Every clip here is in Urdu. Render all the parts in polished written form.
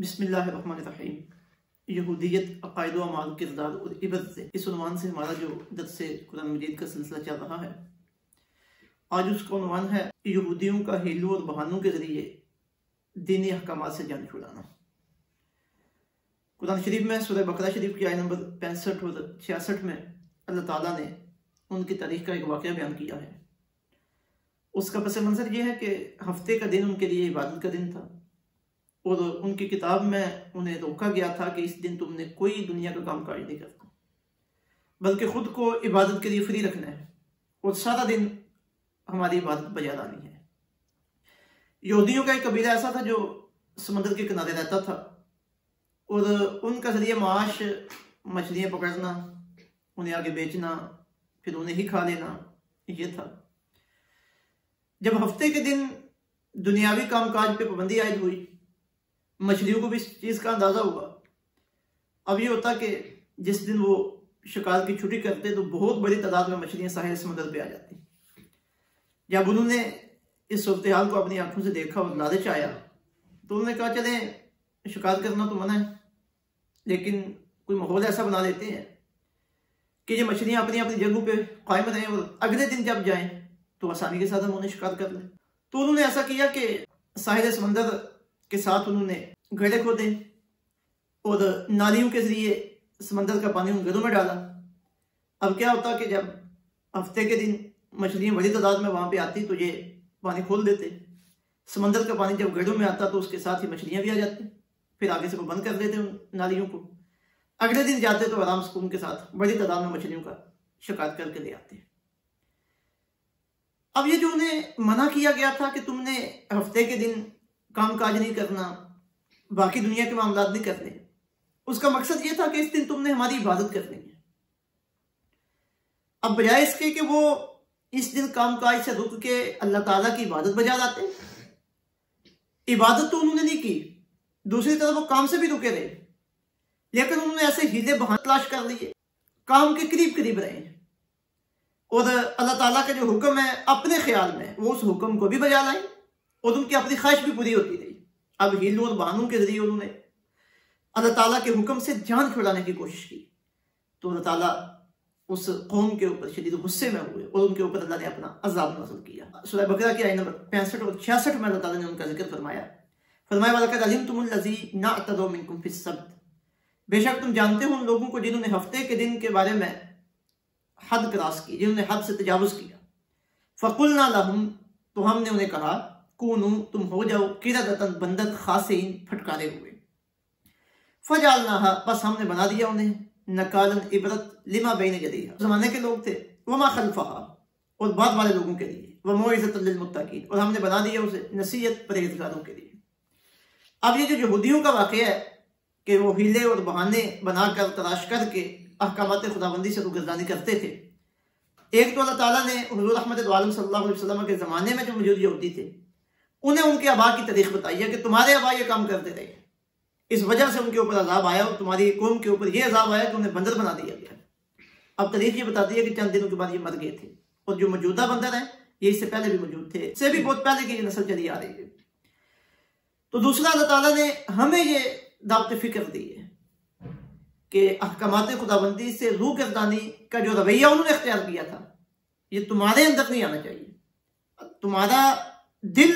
بسم اللہ الرحمن الرحیم۔ یہودیت، عقائد و اعمال، کردار اور عبرت سے، اس عنوان سے ہمارا جو درس قرآن مجید کا سلسلہ چل رہا ہے، آج اس کا عنوان ہے یہودیوں کا ہیلوں اور بہانوں کے ذریعے دینی احکامات سے جان چھڑانا۔ قرآن شریف میں سورہ بقرہ شریف کی آیت نمبر 65 اور 66 میں اللہ تعالیٰ نے ان کی تاریخ کا ایک واقعہ بیان کیا ہے۔ اس کا پس منظر یہ ہے کہ ہفتے کا دن ان کے لیے عبادت کا دن تھا، اور ان کی کتاب میں انہیں روکا گیا تھا کہ اس دن تم نے کوئی دنیا کا کام کاج نہیں کرنا، بلکہ خود کو عبادت کے لیے فری رکھنا ہے اور سارا دن ہماری عبادت بجا لانی ہے۔ یہودیوں کا ایک قبیلہ ایسا تھا جو سمندر کے کنارے رہتا تھا، اور ان کا ذریعہ معاش مچھلیاں پکڑنا، انہیں آگے بیچنا، پھر انہیں ہی کھا لینا، یہ تھا۔ جب ہفتے کے دن دنیاوی کام کاج پہ پابندی عائد ہوئی، مچھلیوں کو بھی اس چیز کا اندازہ ہوا۔ اب یہ ہوتا کہ جس دن وہ شکار کی چھٹی کرتے تو بہت بڑی تعداد میں مچھلیاں ساحل سمندر پہ آ جاتی۔ جب انہوں نے اس صورتحال کو اپنی آنکھوں سے دیکھا اور لالچ آیا تو انہوں نے کہا چلیں شکار کرنا تو منع ہے، لیکن کوئی ماحول ایسا بنا لیتے ہیں کہ یہ مچھلیاں اپنی اپنی جگہوں پہ قائم رہیں اور اگلے دن جب جائیں تو آسانی کے ساتھ ہم انہیں شکار کر لیں۔ تو انہوں نے ایسا کیا کہ ساحل سمندر کے ساتھ انہوں نے گڑھے کھودے اور نالیوں کے ذریعے سمندر کا پانی ان گڑھوں میں ڈالا۔ اب کیا ہوتا کہ جب ہفتے کے دن مچھلیاں بڑی تعداد میں وہاں پہ آتی تو یہ پانی کھول دیتے، سمندر کا پانی جب گڑھوں میں آتا تو اس کے ساتھ ہی مچھلیاں بھی آ جاتی، پھر آگے سے وہ بند کر دیتے ان نالیوں کو۔ اگلے دن جاتے تو آرام سکون کے ساتھ بڑی تعداد میں مچھلیوں کا شکار کر کے لے آتے۔ اب یہ جو انہیں منع کیا گیا تھا کہ تم نے ہفتے کے دن کام کاج نہیں کرنا، باقی دنیا کے معاملات نہیں کرنے، اس کا مقصد یہ تھا کہ اس دن تم نے ہماری عبادت کرنی ہے۔ اب بجائے اس کے کہ وہ اس دن کام کاج سے رک کے اللہ تعالیٰ کی عبادت بجا لاتے، عبادت تو انہوں نے نہیں کی، دوسری طرف وہ کام سے بھی رکے رہے، لیکن انہوں نے ایسے ہیلے بہانے تلاش کر لیے، کام کے قریب قریب رہے، اور اللہ تعالیٰ کا جو حکم ہے اپنے خیال میں وہ اس حکم کو بھی بجا لائیں، اور ان کی اپنی خواہش بھی پوری ہوتی رہی۔ اب ہیلوں اور بہانوں کے ذریعے انہوں نے اللہ تعالیٰ کے حکم سے جان چھڑانے کی کوشش کی، تو اللہ تعالیٰ اس قوم کے اوپر شدید غصے میں ہوئے اور ان کے اوپر اللہ نے اپنا عذاب نازل کیا۔ سورہ بقرہ کی آیت نمبر 65 اور 66 میں اللہ تعالیٰ نے ان کا ذکر فرمایا، وَلَقَدْ عَلِمْتُمُ الَّذِينَ اعْتَدَوْا مِنْكُمْ فِي السَّبْتِ، بے شک تم جانتے ہو ان لوگوں کو جنہوں نے ہفتے کے دن کے بارے میں حد کراس کی، جنہوں نے حد سے تجاوز کیا۔ فَقُلْنَا لَهُمْ، تو ہم نے انہیں کہا، کونو، تم ہو جاؤ، قردۃ بندر خاسئین، پھٹکارے ہوئے۔ فجعلناها، بس ہم نے بنا دیا انہیں، نکالا، عبرت، لما بین یدیہا، زمانے کے لوگ تھے، وما خلفہا، اور بعد والے لوگوں کے لیے، وموعظۃ للمتقین، اور ہم نے بنا دیا اسے نصیحت پرہیزگاروں کے لیے۔ اب یہ جو یہودیوں کا واقعہ ہے کہ وہ ہیلے اور بہانے بنا کر تلاش کر کے احکامات خداوندی سے روگردانی کرتے تھے، ایک تو اللہ تعالیٰ نے حضور رحمت عالم صلی اللہ علیہ وسلم کے زمانے میں جو موجود یہودی تھے انہیں ان کے آبا کی تاریخ بتائی ہے کہ تمہارے آبا یہ کام کرتے رہے، اس وجہ سے ان کے اوپر عذاب آیا، اور تمہاری قوم کے اوپر یہ عذاب آیا کہ انہیں بندر بنا دیا گیا۔ اب تاریخ یہ بتاتی ہے کہ چند دنوں کے بعد یہ مر گئے تھے، اور جو موجودہ بندر ہیں یہ اس سے پہلے بھی موجود تھے، اس سے بھی بہت پہلے کی یہ نسل چلی آ رہی ہے۔ تو دوسرا اللہ تعالیٰ نے ہمیں یہ دعوت فکر دی ہے کہ احکامات خداوندی سے روگردانی کا جو رویہ انہوں نے اختیار کیا تھا یہ تمہارے اندر نہیں آنا چاہیے۔ تمہارا دل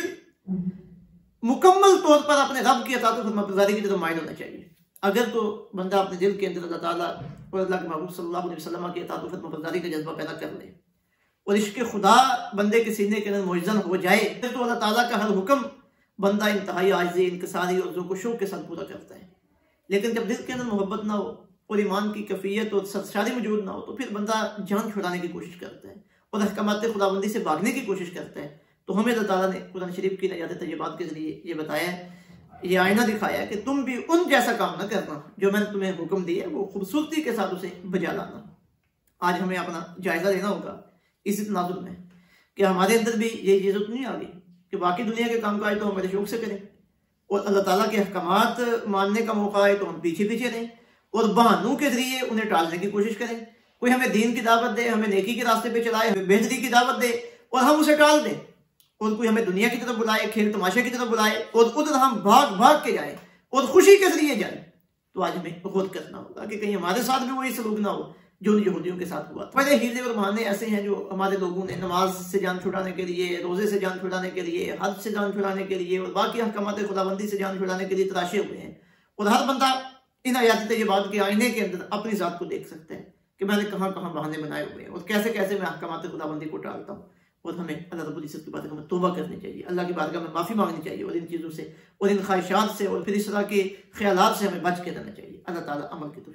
مکمل طور پر اپنے رب کی اطاعت و فرمانبرداری کی طرف مائل ہونا چاہیے۔ اگر تو بندہ اپنے دل کے اندر اللہ تعالیٰ اور اللہ کے محبوب صلی اللہ علیہ وسلم کی اطاعت و فرمانبرداری کا جذبہ پیدا کر لے اور عشق خدا بندے کے سینے کے اندر موجزن ہو جائے، پھر تو اللہ تعالیٰ کا ہر حکم بندہ انتہائی عاجزی، انکساری اور ذوق و شوق کے ساتھ پورا کرتا ہے۔ لیکن جب دل کے اندر محبت نہ ہو اور ایمان کی کیفیت اور سرشاری موجود نہ ہو تو پھر بندہ جان چھڑانے کی کوشش کرتا ہے اور احکامات خداوندی سے بھاگنے کی کوشش کرتا ہے۔ تو ہمیں اللہ تعالیٰ نے قرآن شریف کی نجات طیبات کے ذریعے یہ بتایا ہے، یہ آئینہ دکھایا ہے کہ تم بھی ان جیسا کام نہ کرنا جو میں نے تمہیں حکم دیا ہے، وہ خوبصورتی کے ساتھ اسے بجا لانا۔ آج ہمیں اپنا جائزہ لینا ہوگا اسی تناظر میں کہ ہمارے اندر بھی یہ چیز نہیں آ گئی کہ باقی دنیا کے کام کاج تو ہم بڑے شوق سے کریں، اور اللہ تعالیٰ کے احکامات ماننے کا موقع آئے تو ہم پیچھے پیچھے رہیں اور بہانوں کے ذریعے انہیں ٹالنے کی کوشش کریں۔ کوئی ہمیں دین کی دعوت دے، ہمیں نیکی کے راستے پہ چلائے، ہمیں بہتری کی دعوت دے اور ہم اسے ٹال دیں، اور کوئی ہمیں دنیا کی طرف بلائے، کھیل تماشے کی طرف بلائے اور ادھر ہم بھاگ بھاگ کے جائیں اور خوشی کے ذریعے جائیں، تو آج ہمیں غور کرنا ہوگا کہ کہیں ہمارے ساتھ بھی وہی سلوک نہ ہو جو ان یہودیوں کے ساتھ ہوا تھا۔ بڑے ہیلے اور بہانے ایسے ہیں جو ہمارے لوگوں نے نماز سے جان چھڑانے کے لیے، روزے سے جان چھڑانے کے لیے، حج سے جان چھڑانے کے لیے اور باقی احکامات خداوندی سے جان چھڑانے کے لیے تراشے ہوئے ہیں، اور ہر بندہ ان آیات طیبات کے آئینے کے اندر اپنی ذات کو دیکھ سکتا ہے کہ میں نے کہاں کہاں بہانے بنائے ہوئے ہیں اور کیسے کیسے میں احکامات خداوندی کو ٹالتا ہوں۔ اور ہمیں اللہ رب العزت کی باتوں میں توبہ کرنی چاہیے، اللہ کی بارگاہ میں معافی مانگنی چاہیے، اور ان چیزوں سے اور ان خواہشات سے اور پھر اس طرح کے خیالات سے ہمیں بچ کے رہنا چاہیے۔ اللہ تعالیٰ عمل کی توفیق